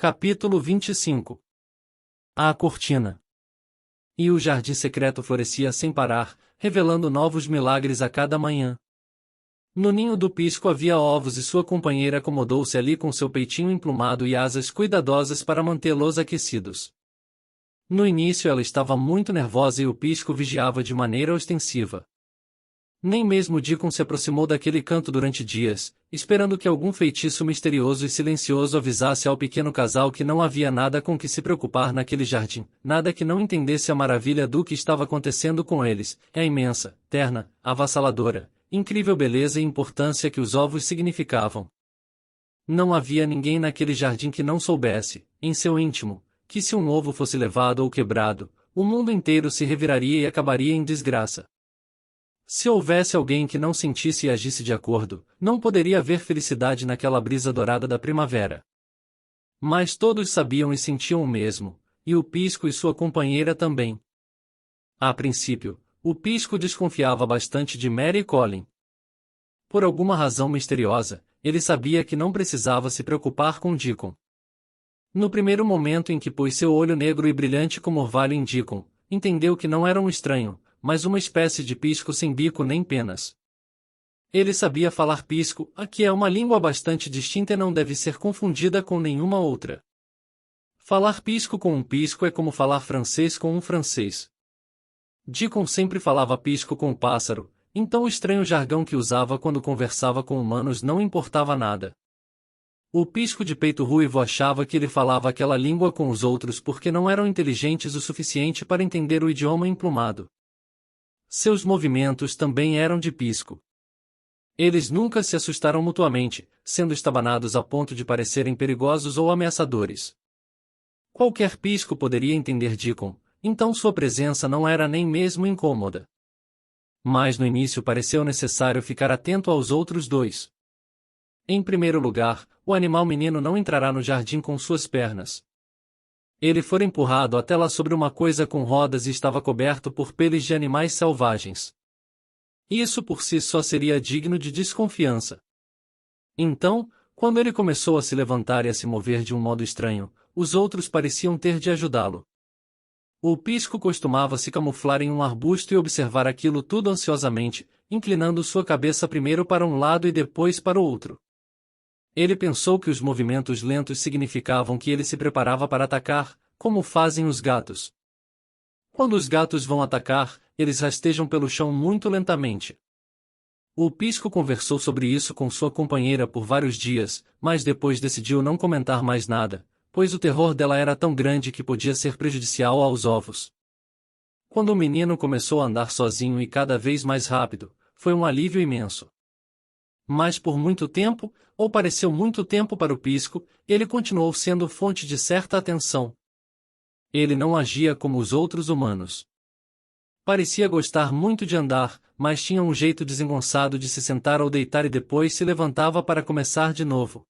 Capítulo 25. A cortina. E o jardim secreto florescia sem parar, revelando novos milagres a cada manhã. No ninho do pisco havia ovos e sua companheira acomodou-se ali com seu peitinho emplumado e asas cuidadosas para mantê-los aquecidos. No início ela estava muito nervosa e o pisco vigiava de maneira ostensiva. Nem mesmo Deacon se aproximou daquele canto durante dias, esperando que algum feitiço misterioso e silencioso avisasse ao pequeno casal que não havia nada com que se preocupar naquele jardim, nada que não entendesse a maravilha do que estava acontecendo com eles, a imensa, terna, avassaladora, incrível beleza e importância que os ovos significavam. Não havia ninguém naquele jardim que não soubesse, em seu íntimo, que se um ovo fosse levado ou quebrado, o mundo inteiro se reviraria e acabaria em desgraça. Se houvesse alguém que não sentisse e agisse de acordo, não poderia haver felicidade naquela brisa dourada da primavera. Mas todos sabiam e sentiam o mesmo, e o pisco e sua companheira também. A princípio, o pisco desconfiava bastante de Mary e Colin. Por alguma razão misteriosa, ele sabia que não precisava se preocupar com Deacon. No primeiro momento em que pôs seu olho negro e brilhante como orvalho em Deacon, entendeu que não era um estranho, mas uma espécie de pisco sem bico nem penas. Ele sabia falar pisco, que é uma língua bastante distinta e não deve ser confundida com nenhuma outra. Falar pisco com um pisco é como falar francês com um francês. Deacon sempre falava pisco com o pássaro, então o estranho jargão que usava quando conversava com humanos não importava nada. O pisco de peito ruivo achava que ele falava aquela língua com os outros porque não eram inteligentes o suficiente para entender o idioma emplumado. Seus movimentos também eram de pisco. Eles nunca se assustaram mutuamente, sendo estabanados a ponto de parecerem perigosos ou ameaçadores. Qualquer pisco poderia entender Deacon, então sua presença não era nem mesmo incômoda. Mas no início pareceu necessário ficar atento aos outros dois. Em primeiro lugar, o animal menino não entrará no jardim com suas pernas. Ele fora empurrado até lá sobre uma coisa com rodas e estava coberto por peles de animais selvagens. Isso por si só seria digno de desconfiança. Então, quando ele começou a se levantar e a se mover de um modo estranho, os outros pareciam ter de ajudá-lo. O pisco costumava se camuflar em um arbusto e observar aquilo tudo ansiosamente, inclinando sua cabeça primeiro para um lado e depois para o outro. Ele pensou que os movimentos lentos significavam que ele se preparava para atacar, como fazem os gatos. Quando os gatos vão atacar, eles rastejam pelo chão muito lentamente. O pisco conversou sobre isso com sua companheira por vários dias, mas depois decidiu não comentar mais nada, pois o terror dela era tão grande que podia ser prejudicial aos ovos. Quando o menino começou a andar sozinho e cada vez mais rápido, foi um alívio imenso. Mas por muito tempo, ou pareceu muito tempo para o pisco, ele continuou sendo fonte de certa atenção. Ele não agia como os outros humanos. Parecia gostar muito de andar, mas tinha um jeito desengonçado de se sentar ou deitar e depois se levantava para começar de novo.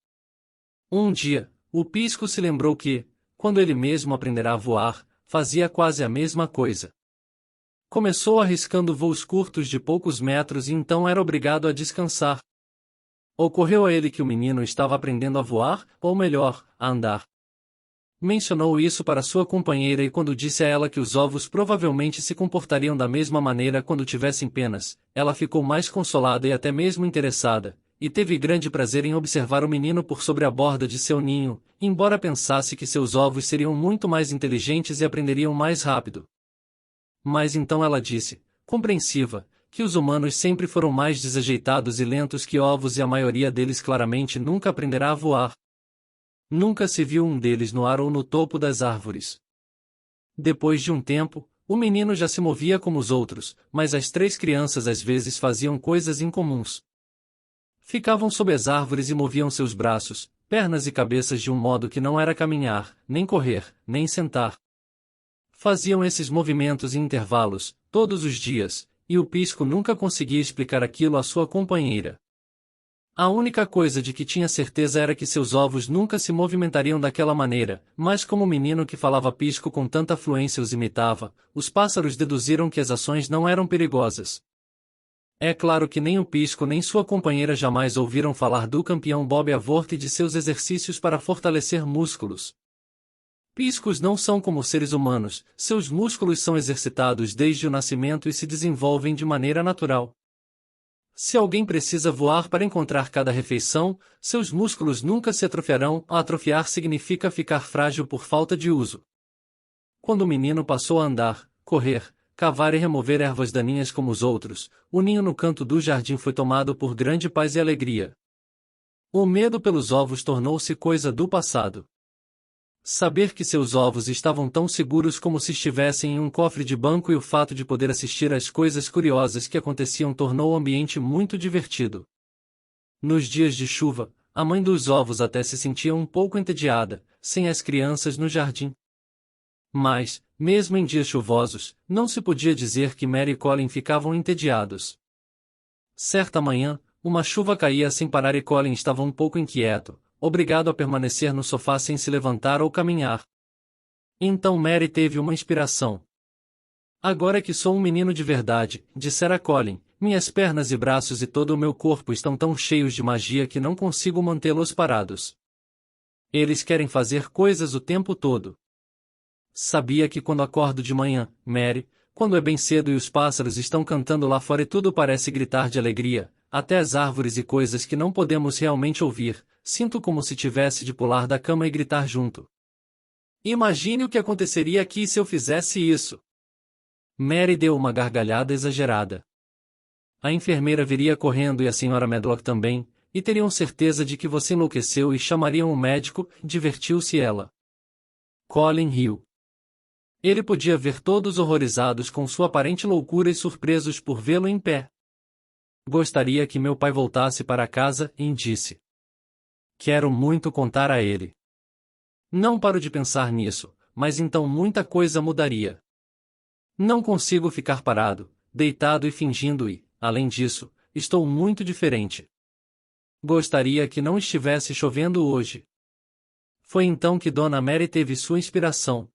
Um dia, o pisco se lembrou que, quando ele mesmo aprenderá a voar, fazia quase a mesma coisa. Começou arriscando voos curtos de poucos metros e então era obrigado a descansar. Ocorreu a ele que o menino estava aprendendo a voar, ou melhor, a andar. Mencionou isso para sua companheira e quando disse a ela que os ovos provavelmente se comportariam da mesma maneira quando tivessem penas, ela ficou mais consolada e até mesmo interessada, e teve grande prazer em observar o menino por sobre a borda de seu ninho, embora pensasse que seus ovos seriam muito mais inteligentes e aprenderiam mais rápido. Mas então ela disse, compreensiva, que os humanos sempre foram mais desajeitados e lentos que ovos e a maioria deles claramente nunca aprenderá a voar. Nunca se viu um deles no ar ou no topo das árvores. Depois de um tempo, o menino já se movia como os outros, mas as três crianças às vezes faziam coisas incomuns. Ficavam sob as árvores e moviam seus braços, pernas e cabeças de um modo que não era caminhar, nem correr, nem sentar. Faziam esses movimentos em intervalos, todos os dias, e o pisco nunca conseguia explicar aquilo à sua companheira. A única coisa de que tinha certeza era que seus ovos nunca se movimentariam daquela maneira, mas como o menino que falava pisco com tanta fluência os imitava, os pássaros deduziram que as ações não eram perigosas. É claro que nem o pisco nem sua companheira jamais ouviram falar do campeão Bob Avort e de seus exercícios para fortalecer músculos. Piscos não são como seres humanos, seus músculos são exercitados desde o nascimento e se desenvolvem de maneira natural. Se alguém precisa voar para encontrar cada refeição, seus músculos nunca se atrofiarão. Atrofiar significa ficar frágil por falta de uso. Quando o menino passou a andar, correr, cavar e remover ervas daninhas como os outros, o ninho no canto do jardim foi tomado por grande paz e alegria. O medo pelos ovos tornou-se coisa do passado. Saber que seus ovos estavam tão seguros como se estivessem em um cofre de banco e o fato de poder assistir às coisas curiosas que aconteciam tornou o ambiente muito divertido. Nos dias de chuva, a mãe dos ovos até se sentia um pouco entediada, sem as crianças no jardim. Mas, mesmo em dias chuvosos, não se podia dizer que Mary e Colin ficavam entediados. Certa manhã, uma chuva caía sem parar e Colin estava um pouco inquieto, obrigado a permanecer no sofá sem se levantar ou caminhar. Então Mary teve uma inspiração. Agora que sou um menino de verdade, dissera Colin, minhas pernas e braços e todo o meu corpo estão tão cheios de magia que não consigo mantê-los parados. Eles querem fazer coisas o tempo todo. Sabia que quando acordo de manhã, Mary, quando é bem cedo e os pássaros estão cantando lá fora e tudo parece gritar de alegria, até as árvores e coisas que não podemos realmente ouvir, sinto como se tivesse de pular da cama e gritar junto. Imagine o que aconteceria aqui se eu fizesse isso. Mary deu uma gargalhada exagerada. A enfermeira viria correndo e a senhora Medlock também, e teriam certeza de que você enlouqueceu e chamariam o médico, divertiu-se ela. Colin riu. Ele podia ver todos horrorizados com sua aparente loucura e surpresos por vê-lo em pé. Gostaria que meu pai voltasse para casa, e disse. Quero muito contar a ele. Não paro de pensar nisso, mas então muita coisa mudaria. Não consigo ficar parado, deitado e fingindo e, além disso, estou muito diferente. Gostaria que não estivesse chovendo hoje. Foi então que Dona Mary teve sua inspiração.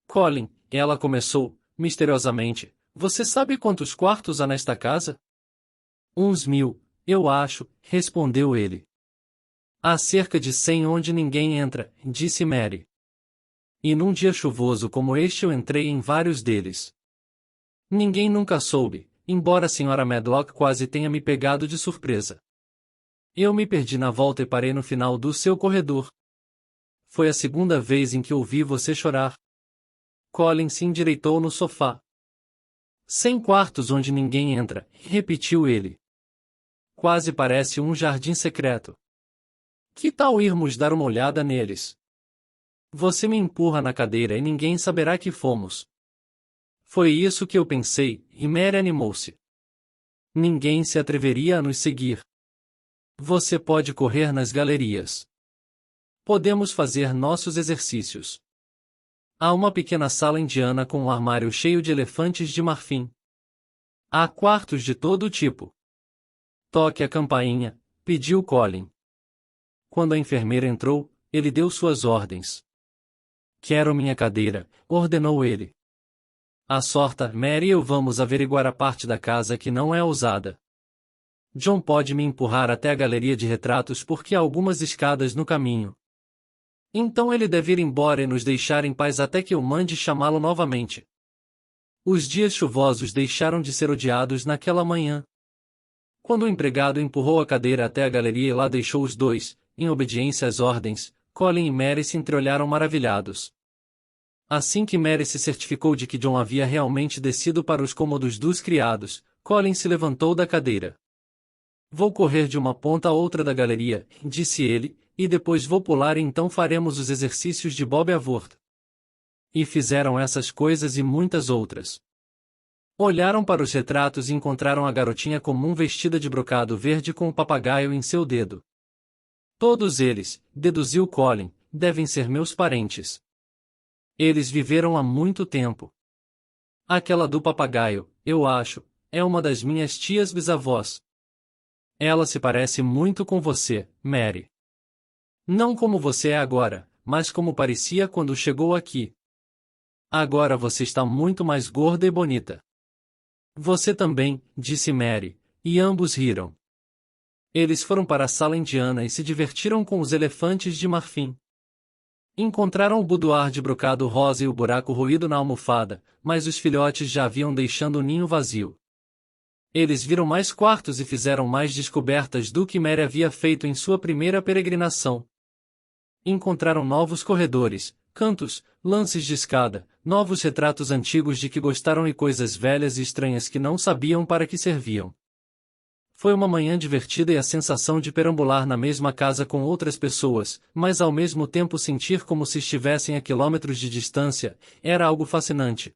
Colin, ela começou, misteriosamente, você sabe quantos quartos há nesta casa? Uns 1000, eu acho, respondeu ele. Há cerca de 100 onde ninguém entra, disse Mary. E num dia chuvoso como este eu entrei em vários deles. Ninguém nunca soube, embora a senhora Medlock quase tenha me pegado de surpresa. Eu me perdi na volta e parei no final do seu corredor. Foi a segunda vez em que ouvi você chorar. Colin se endireitou no sofá. 100 quartos onde ninguém entra, repetiu ele. Quase parece um jardim secreto. Que tal irmos dar uma olhada neles? Você me empurra na cadeira e ninguém saberá que fomos. Foi isso que eu pensei, e Mary animou-se. Ninguém se atreveria a nos seguir. Você pode correr nas galerias. Podemos fazer nossos exercícios. Há uma pequena sala indiana com um armário cheio de elefantes de marfim. Há quartos de todo tipo. Toque a campainha, pediu Colin. Quando a enfermeira entrou, ele deu suas ordens. Quero minha cadeira, ordenou ele. À sorte, Mary e eu vamos averiguar a parte da casa que não é usada. John pode me empurrar até a galeria de retratos porque há algumas escadas no caminho. Então ele deve ir embora e nos deixar em paz até que eu mande chamá-lo novamente. Os dias chuvosos deixaram de ser odiados naquela manhã. Quando o empregado empurrou a cadeira até a galeria e lá deixou os dois, em obediência às ordens, Colin e Mary se entreolharam maravilhados. Assim que Mary se certificou de que John havia realmente descido para os cômodos dos criados, Colin se levantou da cadeira. Vou correr de uma ponta a outra da galeria, disse ele, e depois vou pular e então faremos os exercícios de Bob Avord. E fizeram essas coisas e muitas outras. Olharam para os retratos e encontraram a garotinha comum vestida de brocado verde com o papagaio em seu dedo. Todos eles, deduziu Colin, devem ser meus parentes. Eles viveram há muito tempo. Aquela do papagaio, eu acho, é uma das minhas tias bisavós. Ela se parece muito com você, Mary. Não como você é agora, mas como parecia quando chegou aqui. Agora você está muito mais gorda e bonita. Você também, disse Mary, e ambos riram. Eles foram para a sala indiana e se divertiram com os elefantes de marfim. Encontraram o boudoir de brocado rosa e o buraco roído na almofada, mas os filhotes já haviam deixando o ninho vazio. Eles viram mais quartos e fizeram mais descobertas do que Mary havia feito em sua primeira peregrinação. Encontraram novos corredores, cantos, lances de escada, novos retratos antigos de que gostaram e coisas velhas e estranhas que não sabiam para que serviam. Foi uma manhã divertida e a sensação de perambular na mesma casa com outras pessoas, mas ao mesmo tempo sentir como se estivessem a quilômetros de distância, era algo fascinante.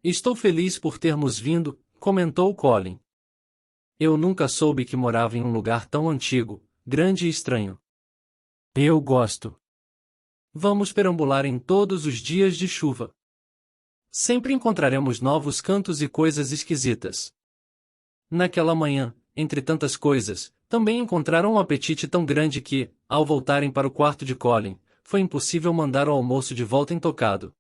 Estou feliz por termos vindo, comentou Colin. Eu nunca soube que morava em um lugar tão antigo, grande e estranho. Eu gosto. Vamos perambular em todos os dias de chuva. Sempre encontraremos novos cantos e coisas esquisitas. Naquela manhã, entre tantas coisas, também encontraram um apetite tão grande que, ao voltarem para o quarto de Colin, foi impossível mandar o almoço de volta intocado.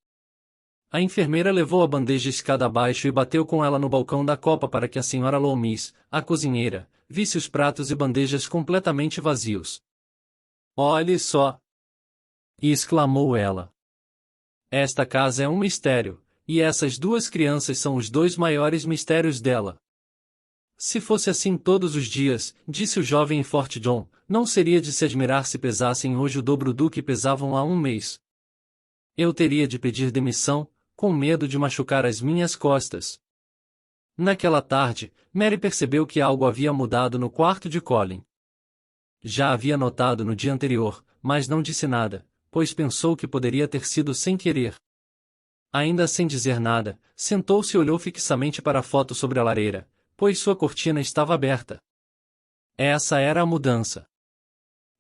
A enfermeira levou a bandeja escada abaixo e bateu com ela no balcão da copa para que a senhora Loomis, a cozinheira, visse os pratos e bandejas completamente vazios. Olhe só! Exclamou ela. Esta casa é um mistério, e essas duas crianças são os dois maiores mistérios dela. Se fosse assim todos os dias, disse o jovem e forte John, não seria de se admirar se pesassem hoje o dobro do que pesavam há um mês. Eu teria de pedir demissão, com medo de machucar as minhas costas. Naquela tarde, Mary percebeu que algo havia mudado no quarto de Colin. Já havia notado no dia anterior, mas não disse nada, pois pensou que poderia ter sido sem querer. Ainda sem dizer nada, sentou-se e olhou fixamente para a foto sobre a lareira, pois sua cortina estava aberta. Essa era a mudança.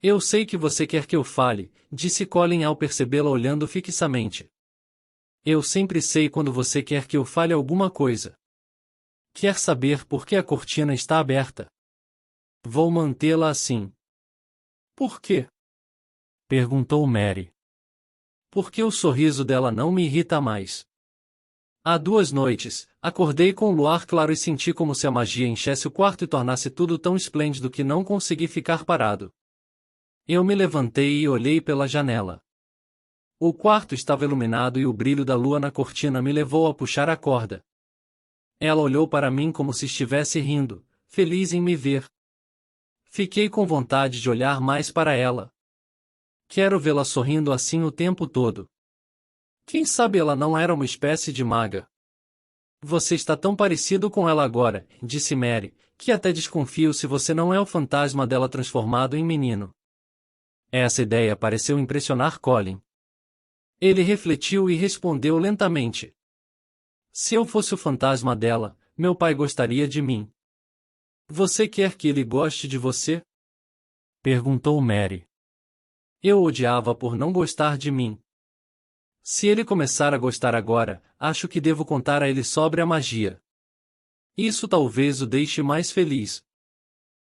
Eu sei que você quer que eu fale, disse Colin ao percebê-la olhando fixamente. Eu sempre sei quando você quer que eu fale alguma coisa. Quer saber por que a cortina está aberta? Vou mantê-la assim. Por quê? Perguntou Mary. Porque o sorriso dela não me irrita mais. Há 2 noites, acordei com o luar claro e senti como se a magia enchesse o quarto e tornasse tudo tão esplêndido que não consegui ficar parado. Eu me levantei e olhei pela janela. O quarto estava iluminado e o brilho da lua na cortina me levou a puxar a corda. Ela olhou para mim como se estivesse rindo, feliz em me ver. Fiquei com vontade de olhar mais para ela. Quero vê-la sorrindo assim o tempo todo. Quem sabe ela não era uma espécie de maga. Você está tão parecido com ela agora, disse Mary, que até desconfio se você não é o fantasma dela transformado em menino. Essa ideia pareceu impressionar Colin. Ele refletiu e respondeu lentamente. Se eu fosse o fantasma dela, meu pai gostaria de mim. Você quer que ele goste de você? Perguntou Mary. Eu o odiava por não gostar de mim. Se ele começar a gostar agora, acho que devo contar a ele sobre a magia. Isso talvez o deixe mais feliz.